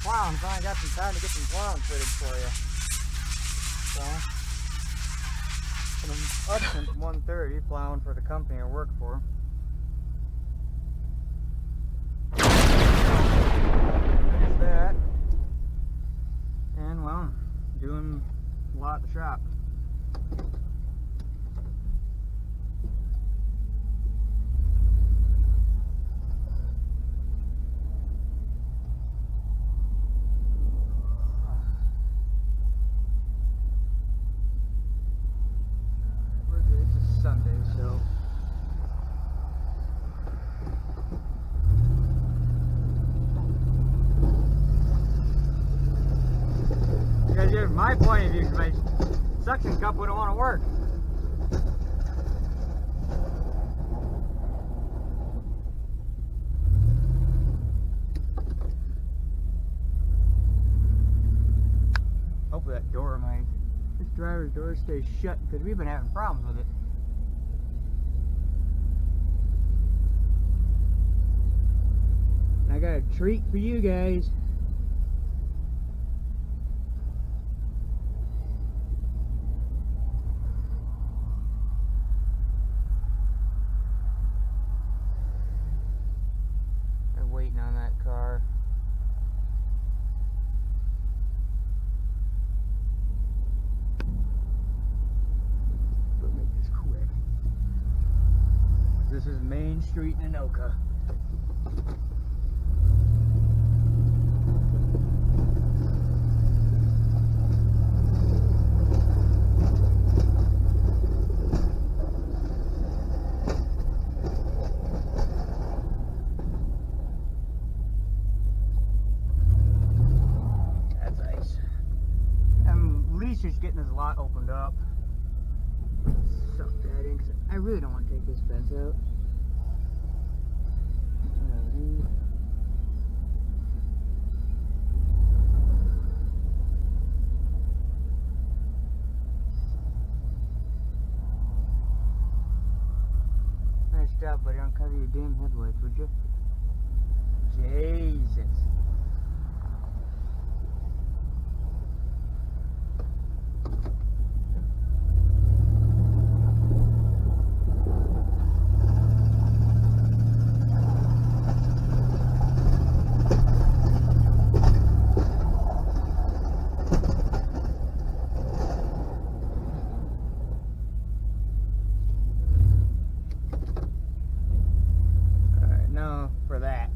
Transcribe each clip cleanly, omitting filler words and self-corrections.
plowing. Finally got some time to get some plowing footage for you. So, I'm up since 1:30 plowing for the company I work for. There's that. And well, doing a lot at the shop. It's a Sunday, so you guys hear my point of view, because my suction cup wouldn't want to work. Hopefully that door, this driver's door stays shut, because we've been having problems with it. And I got a treat for you guys. I'm waiting on that car. We'll make this quick. This is Main Street in Anoka. Just getting this lot opened up. Suck that in, because I really don't want to take this fence out. Nice job, buddy. Uncover your damn headlights, would you? Jesus. For that,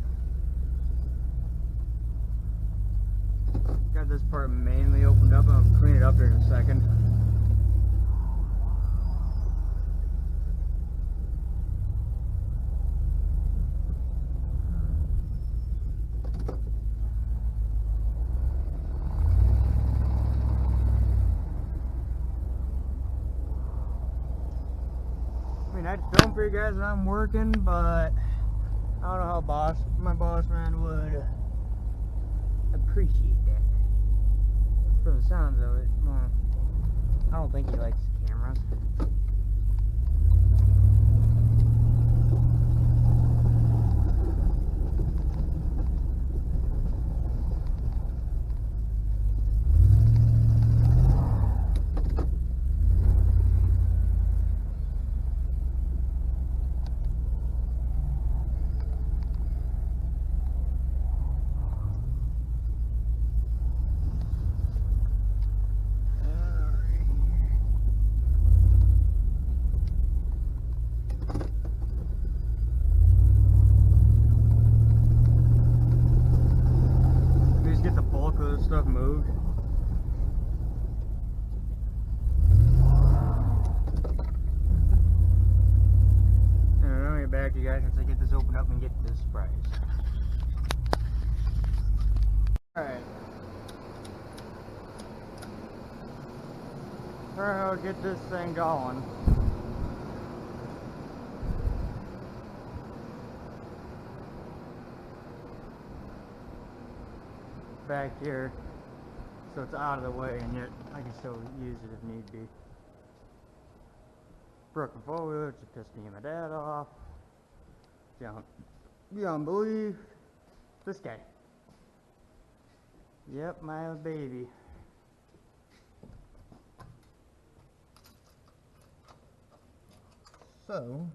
got this part mainly opened up, and I'll clean it up here in a second. I mean, I'd film for you guys when I'm working, but I don't know how my boss man would appreciate that. From the sounds of it, well, I don't think he likes cameras. Stuff moved. And I'll get back to you guys once I get this opened up and get this price. Alright. I'll get this thing going. Back here, so it's out of the way, and yet I can still use it if need be. Broken foliage, it pissed me and my dad off. Beyond belief. This guy. Yep, my baby. So,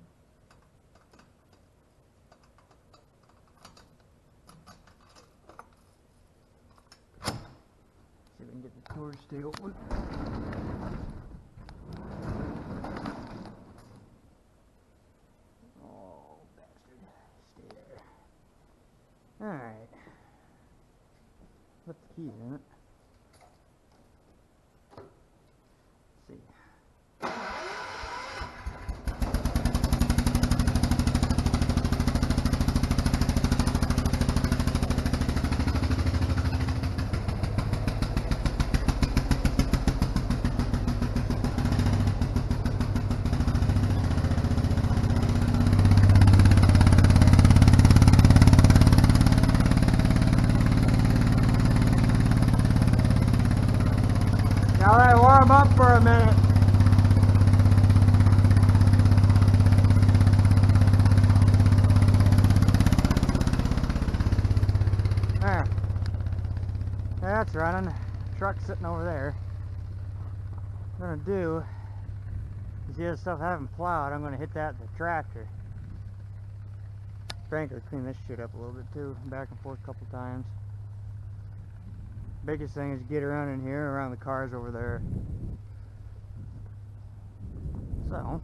see if we can get the door to stay open. Oh, bastard. Stay there. Alright. Put the keys in it. Let's see. Now let it warm up for a minute. There. That's running. Truck's sitting over there. What I'm gonna do is the other stuff I haven't plowed, I'm gonna hit that with the tractor. Frankly, clean this shit up a little bit too, back and forth a couple times. Biggest thing is get around in here, around the cars over there. So,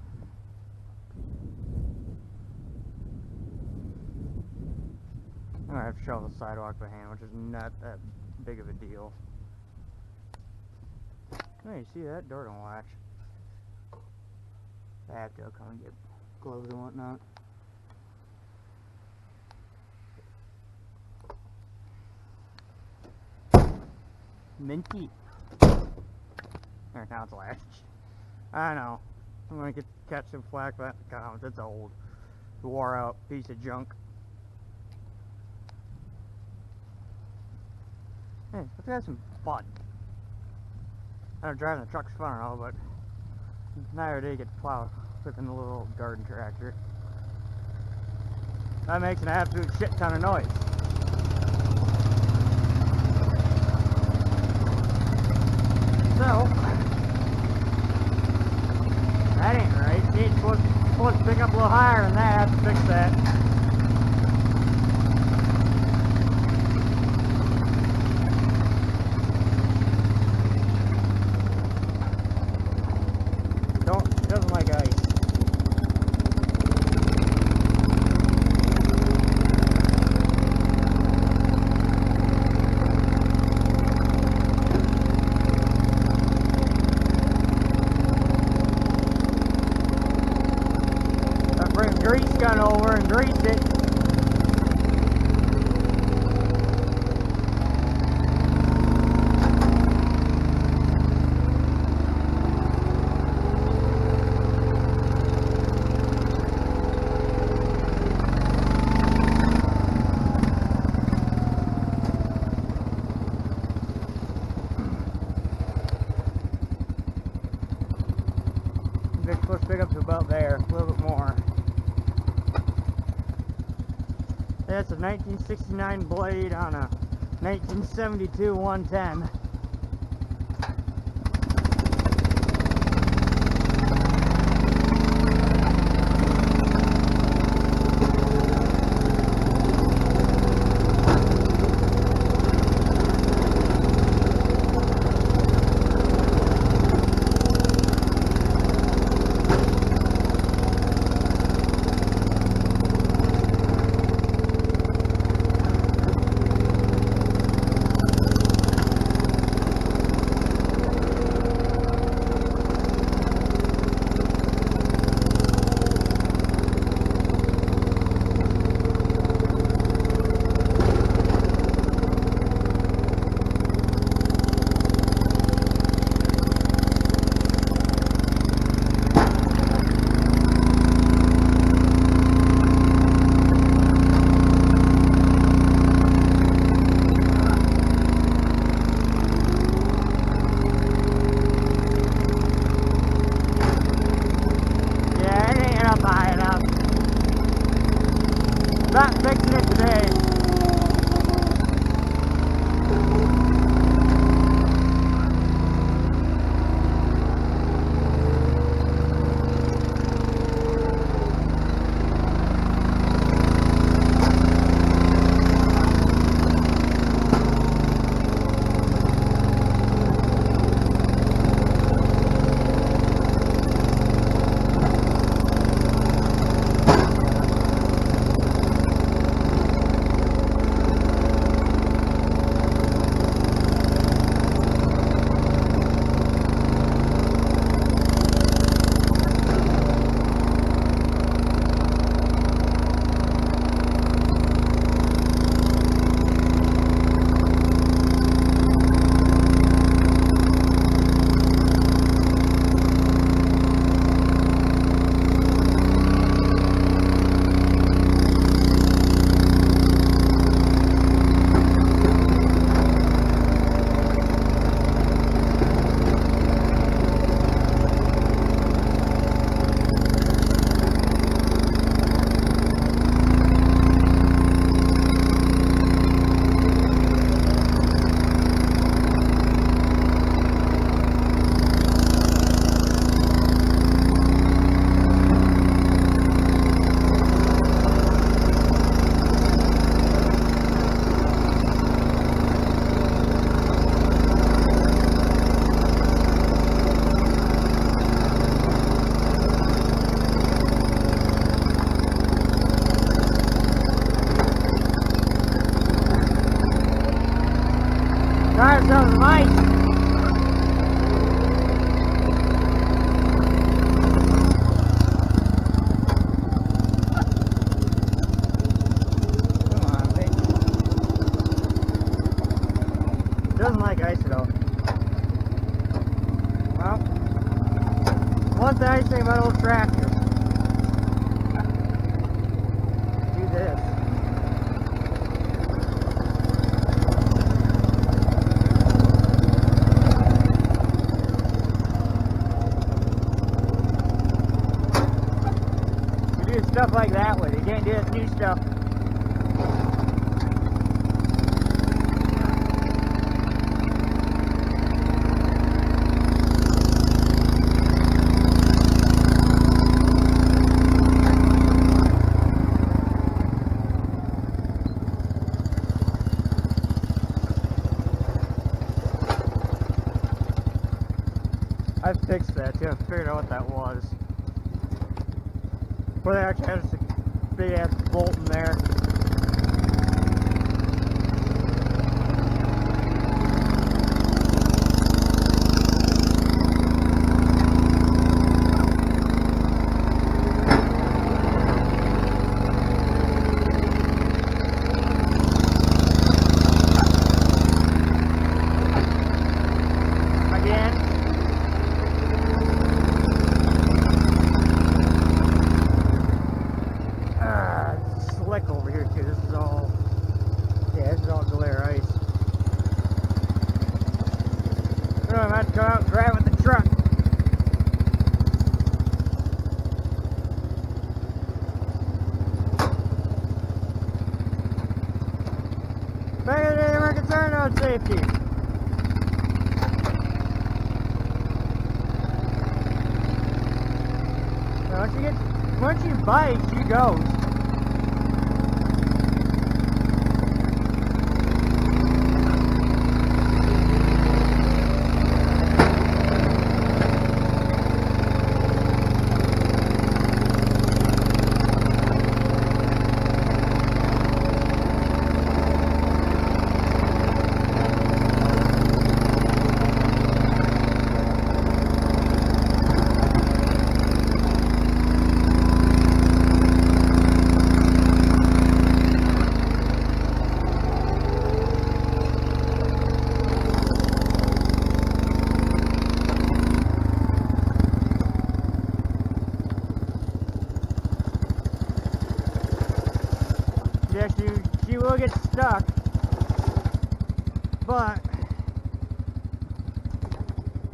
I'm gonna have to shovel the sidewalk by hand, which is not that big of a deal. Oh, you see that? Door don't latch. I have to come and get gloves and whatnot. Minty. There, now it's latched. I know. I'm gonna catch some flack for that. God, that's old. Wore out piece of junk. Hey, let's have some fun. I know driving the truck's fun and all, but neither day get plowed within a little garden tractor. That makes an absolute shit ton of noise. So, that ain't right. It's supposed to pick up a little higher than that. I have to fix that. Doesn't like ice. Bring the grease gun over and grease it. It's supposed to pick up to about there, a little bit more. That's a 1969 blade on a 1972 110. Doesn't like ice at all. Well, one nice thing about old tractors. Do this. You do stuff like that with it. You can't do this new stuff. I fixed that too. I figured out what that was. Where they actually had this big ass bolt in there. Slick over here too. This is all, yeah, this is all glare ice. So I'm about to come out and drive with the truck. Back in the day, they weren't concerned about safety. So once you bite, she goes. Yeah, she will get stuck, but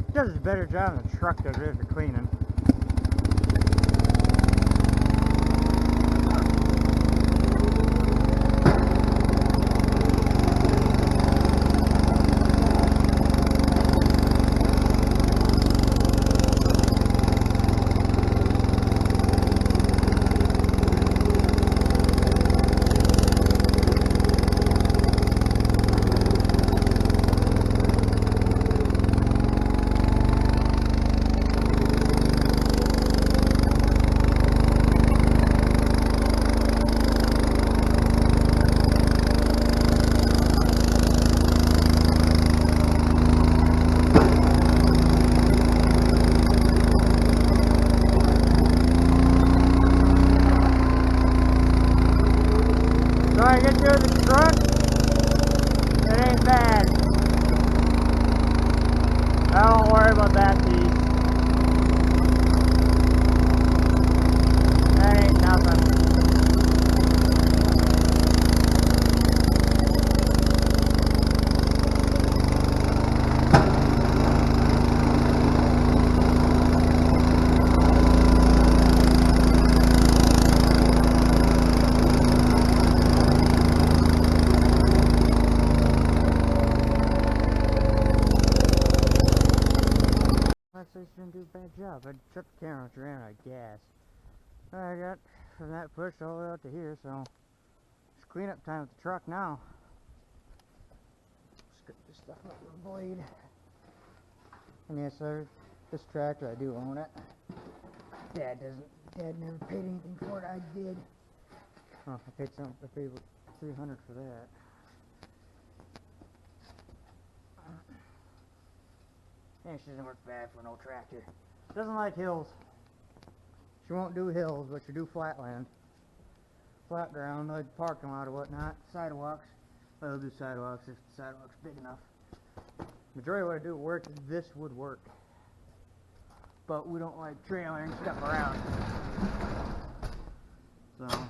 it does a better job than the truck does it for cleaning. So I get through the truck, it ain't bad. I don't worry about that piece. That ain't nothing. Actually, didn't do a bad job. I shut the camera, which ran out of gas. I got from that push all the way out to here, so it's cleanup time with the truck now. Strip this stuff up with a blade. And yes, sir, this tractor, I do own it. Dad never paid anything for it. I did. Oh, I paid $300 for that. And she doesn't work bad for an old tractor. Doesn't like hills. She won't do hills, but she do flatland. Flat ground, like parking lot or whatnot. Sidewalks. Well, they'll do sidewalks if the sidewalk's big enough. Majority of what I do at work, this would work. But we don't like trailering stuff around. So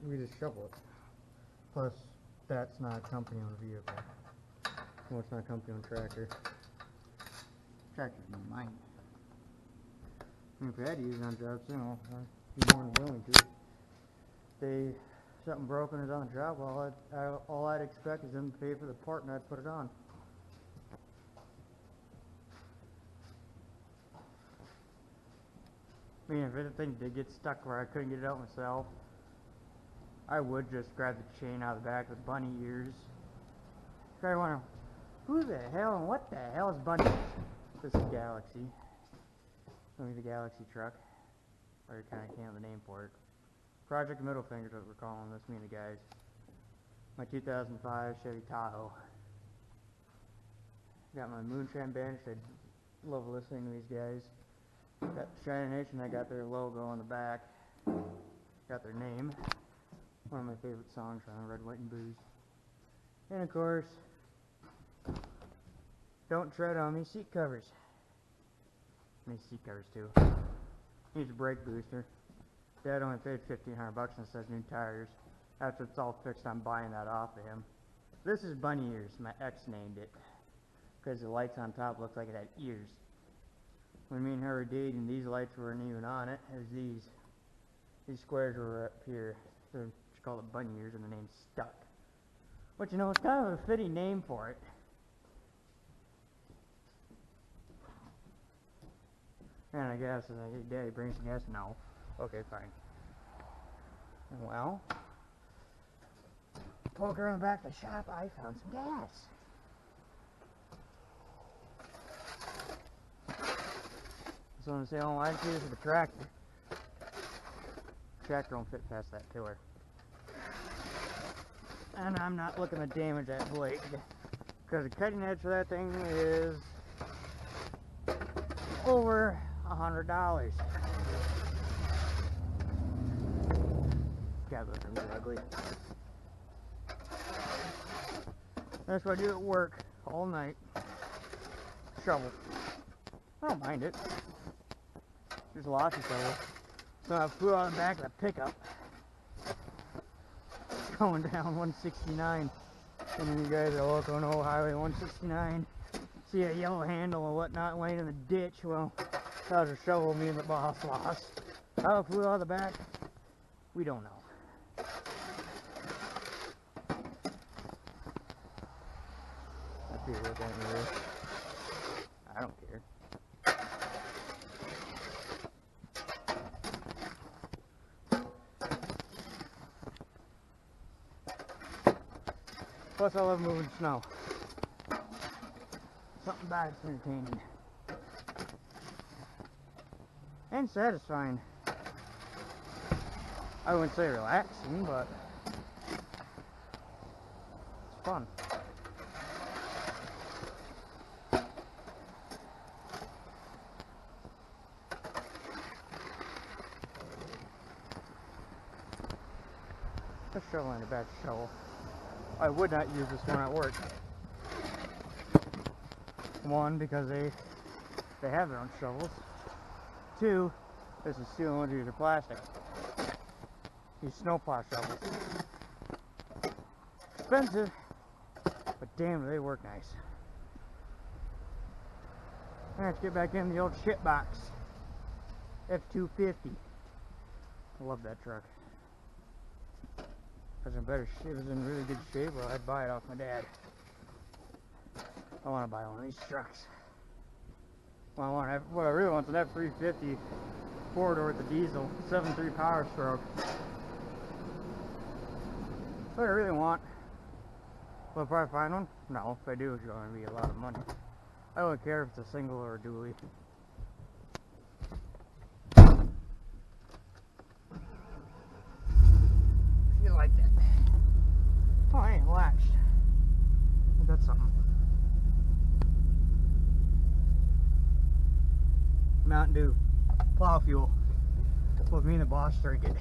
we just shovel it. Plus, that's not a company-owned vehicle. Well, it's not a company-owned tractor. Tractor's mine. I mean, if we had to use it on jobs, you know, I'd be more than willing to. If something broken is on the job, well, all I'd expect is them to pay for the part and I'd put it on. I mean, if anything did get stuck where I couldn't get it out myself, I would just grab the chain out of the back with bunny ears. I wonder, who the hell and what the hell is bunny ears? This is Galaxy. Maybe the Galaxy truck. Or you kind of can't have the name for it. Project Middle Finger is what we're calling this, me and the guys. My 2005 Chevy Tahoe. Got my Moonshine bench. I love listening to these guys. Got Shiny Nation, I got their logo on the back. Got their name. One of my favorite songs on Red, White, and Booze. And of course, Don't Tread on Me seat covers. These seat covers too. Needs a brake booster. Dad only paid $1,500 and says new tires. After it's all fixed, I'm buying that off of him. This is bunny ears. My ex named it because the lights on top looked like it had ears. When me and her were dating, these lights weren't even on it. It was these. These squares were up here. They're called it bunny ears, and the name's stuck. But you know, it's kind of a fitting name for it. And I guess, hey, Daddy, bring some gas? No. Okay, fine. Well, poke around the back of the shop, I found some gas. So I'm going to say, oh, I didn't see this with the tractor. Tractor won't fit past that tiller. And I'm not looking to damage that blade, because the cutting edge for that thing is over $100. God, those things are ugly. That's what I do at work all night. Shovel. I don't mind it. There's lots of shovel. So I flew on the back of the pickup. Going down 169. And then you guys are local know Highway 169. See a yellow handle or whatnot laying in the ditch. Well, that was a shovel me and the boss lost. How it flew out of the back, we don't know. That'd be a real dangerous. I don't care. Plus I love moving snow. Something about it's entertaining. And satisfying. I wouldn't say relaxing, but it's fun. This shovel ain't a bad shovel. I would not use this one at work. One, because they have their own shovels. Two, this is steel and these are plastic. These snowplow shovels. Expensive, but damn, do they work nice. Let's get back in the old shit box. F250. I love that truck. If it was in really good shape, well, I'd buy it off my dad. I want to buy one of these trucks. Well, what I really want is an F350 four-door with the diesel, 7.3 power stroke. What I really want. Will I probably find one? No, if I do, it's going to be a lot of money. I don't care if it's a single or a dually. You like that? Oh, I ain't latched. That's something. Mountain Dew, plow fuel. Well, me and the boss drink it.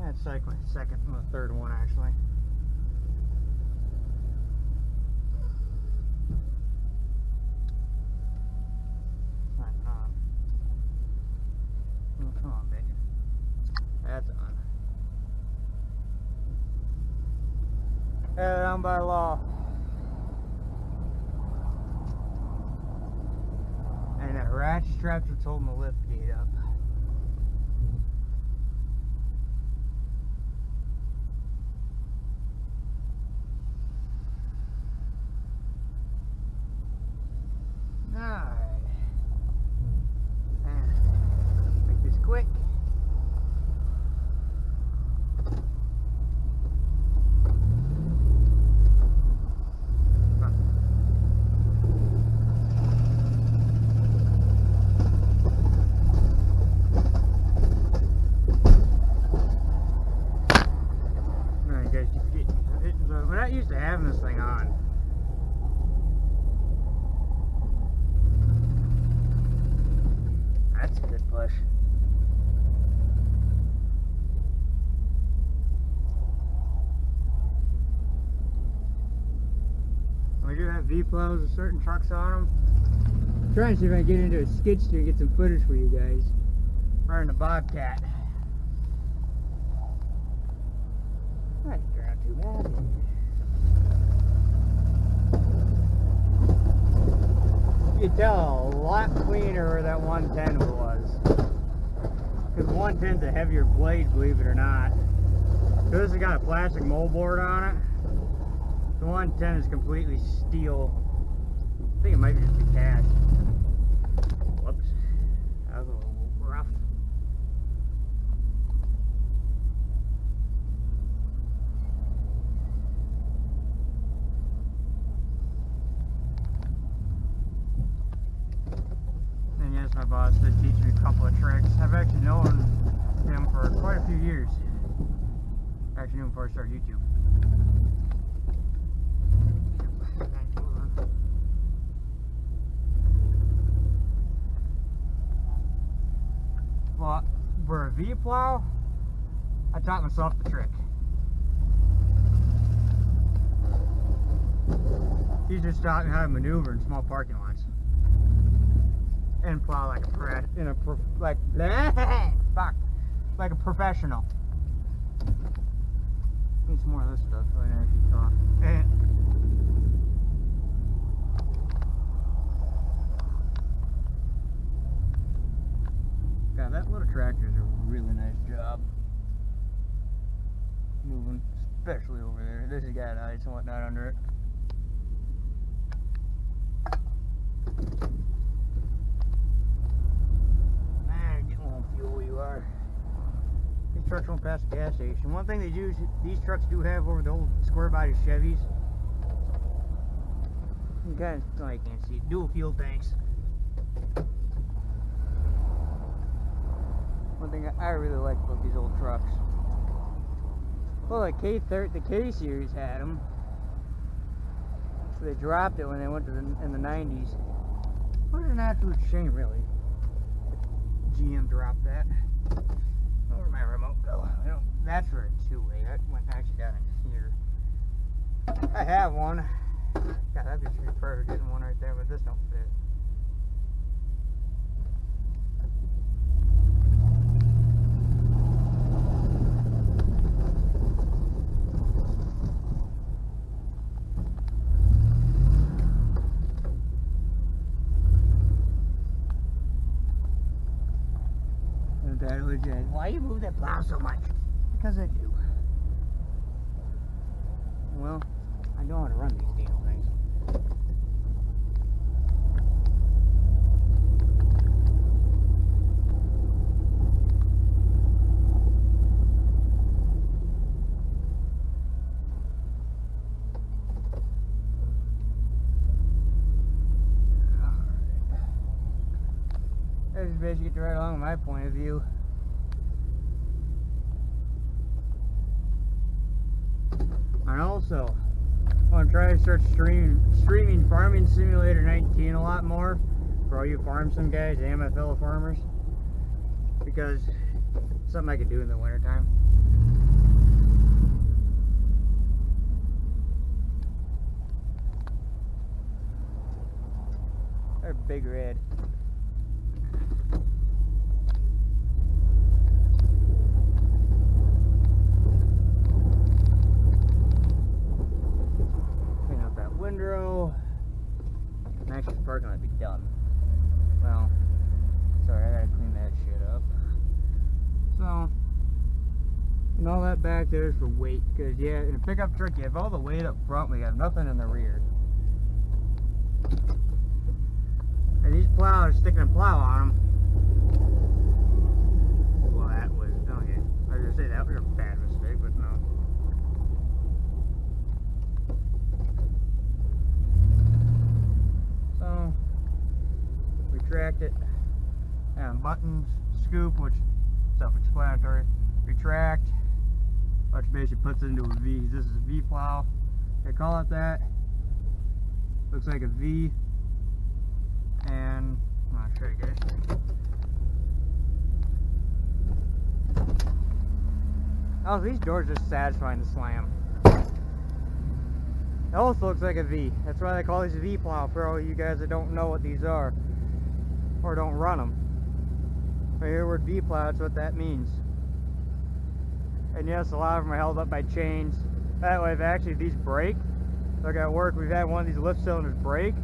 That's like my second, my third one actually. down by law. And that ratchet strap's what's holding the lift gate up. Alright. Make this quick. We're not used to having this thing on. That's a good push. We do have V-plows with certain trucks on them. I'm trying to see if I can get into a skid steer and get some footage for you guys. Running the Bobcat. That didn't turn out too bad. You can tell a lot cleaner where that 110 was. Because 110's a heavier blade, believe it or not. This has got a plastic moldboard on it. The 110 is completely steel. I think it might be just a cast. Whoops. That was a little rough. And yes, my boss did teach me a couple of tricks. I've actually known him for quite a few years. Actually knew him before I started YouTube. Well, for a V-plow, I taught myself the trick. He just taught me how to maneuver in small parking lots and plow like a like a professional. Need some more of this stuff so I can actually talk. God, that little tractor is a really nice job moving, especially over there. This has got ice and whatnot under it. Man, getting a little fuel you are. These trucks won't pass the gas station. One thing these trucks do have over the old square body Chevys, you guys probably can't see it, dual fuel tanks. One thing I really like about these old trucks. Well, the K series had them. So they dropped it when they went to in the 90s. What an absolute shame, really. GM dropped that. Where'd my remote go? That's for a two-way. That went actually down in here. I have one. God, that'd be perfect getting one right there, but this don't fit. Why you move that plow so much? Because I do. Well, I know how to run these damn things. That's basically right along my point of view. And also, I want to try to start streaming Farming Simulator 19 a lot more for all you farm sim guys and my fellow farmers, because it's something I could do in the wintertime. They're big red. And all that back there is for weight, because yeah, in a pickup truck you have all the weight up front, we have nothing in the rear. And these plows, sticking a plow on them. Well, that was, okay. I was going to say that was a bad mistake, but no. So, retract it. And buttons, scoop, which is self-explanatory. Retract, which basically puts it into a V. This is a V plow. They call it that. Looks like a V. And I'll show you guys. Oh, these doors are satisfying to slam. It also looks like a V. That's why they call these V plow for all you guys that don't know what these are or don't run them. Right here, word V plow, that's what that means. And yes, a lot of them are held up by chains. That way, if actually these break, like at work, we've had one of these lift cylinders break.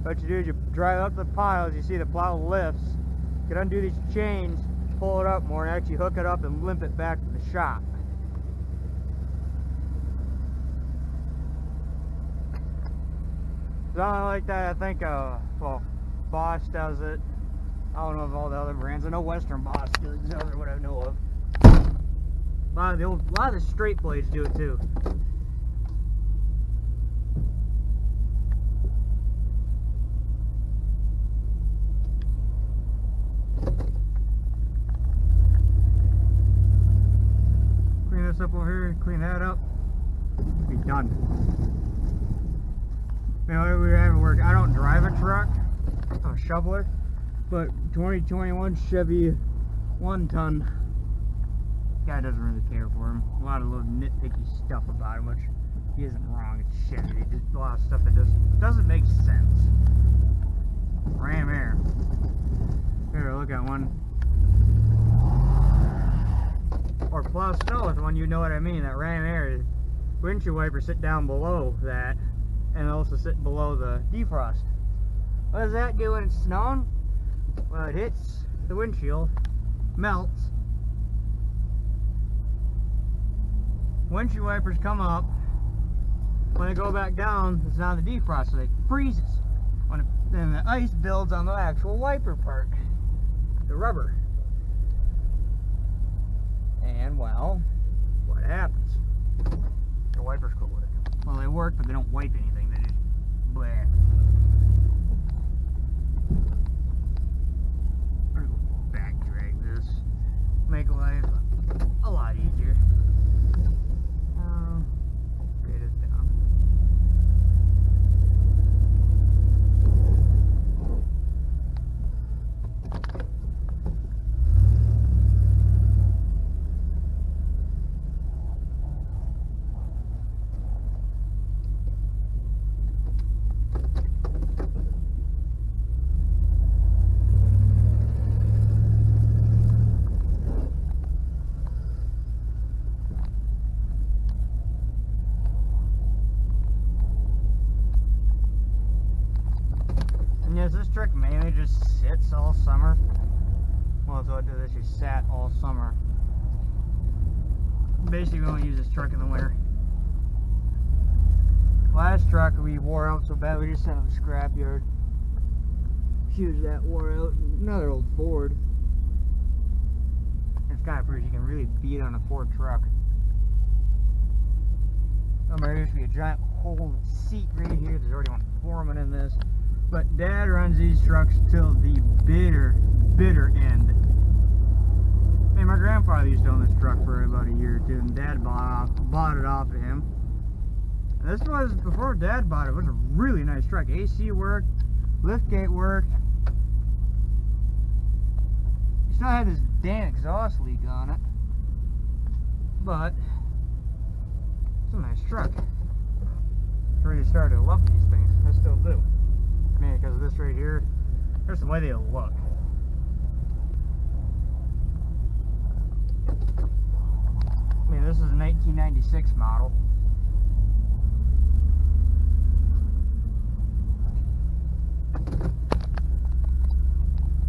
What you do is you drive up the piles, you see the plow lifts, you can undo these chains, pull it up more, and actually hook it up and limp it back to the shop. Something like that, I think, well, Bosch does it. I don't know of all the other brands. I know Western Bosch does it, or what I know of. A lot of the straight blades do it too. Clean this up over here, clean that up. Be done. You know, we have work. I don't drive a truck, I'm a shoveler, but 2021 Chevy 1-ton. Guy doesn't really care for him. A lot of little nitpicky stuff about him, which he isn't wrong. It's Chevy. Just a lot of stuff that doesn't make sense. Ram air. Here, look at one. Or plow snow is one, you know what I mean. That ram air, windshield wipers sit down below that, and also sit below the defrost. What does that do when it's snowing? Well, it hits the windshield, melts. Windshield wipers come up. When they go back down, it's on the defrost, so it freezes. Then the ice builds on the actual wiper part, the rubber. And well, what happens? The wipers quit working. Well, they work, but they don't wipe anything. They just bleh. I'm gonna go back drag this, make life a lot easier. Get it down. Yes, this truck mainly just sits all summer. Well, that's what I did. She sat all summer. Basically, we only use this truck in the winter. Last truck we wore out so bad, we just sent it to the scrapyard. Huge that wore out. Another old Ford. It's kind of pretty. You can really beat on a Ford truck. There used to be a giant hole in the seat right here. There's already one foreman in this. But Dad runs these trucks till the bitter end. I mean, my grandfather used to own this truck for about a year or two, and Dad bought it off of him. And this was, before Dad bought it, was a really nice truck. AC worked, liftgate worked. It still had this damn exhaust leak on it. But it's a nice truck. I really started to love these things. I still do. Man, because of this right here, there's the way they look. I mean, this is a 1996 model.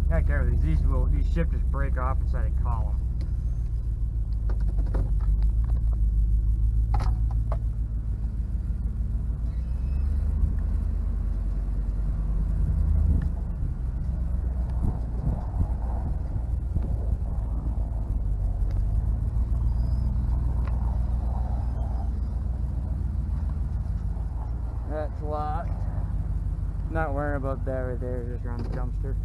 Heck, these shifters break off inside a column. locked. Not worrying about that right there, just around the dumpster.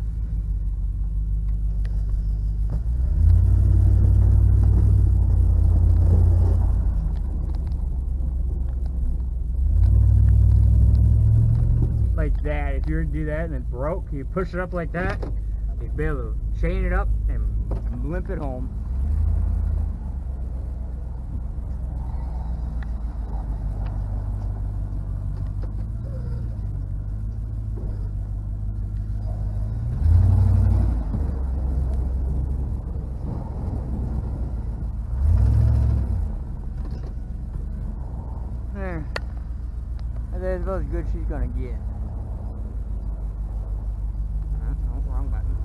Like that. If you were to do that and it broke, you push it up like that, you'd be able to chain it up and limp it home. There. That's about as good as she's gonna get. No, wrong button.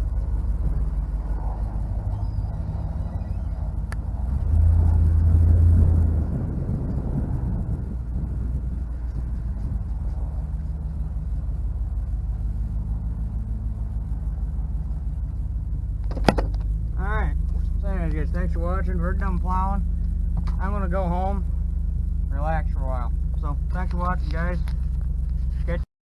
Alright, so anyways guys, thanks for watching. We're done plowing. I'm gonna go home, relax for a while. So thanks for watching guys.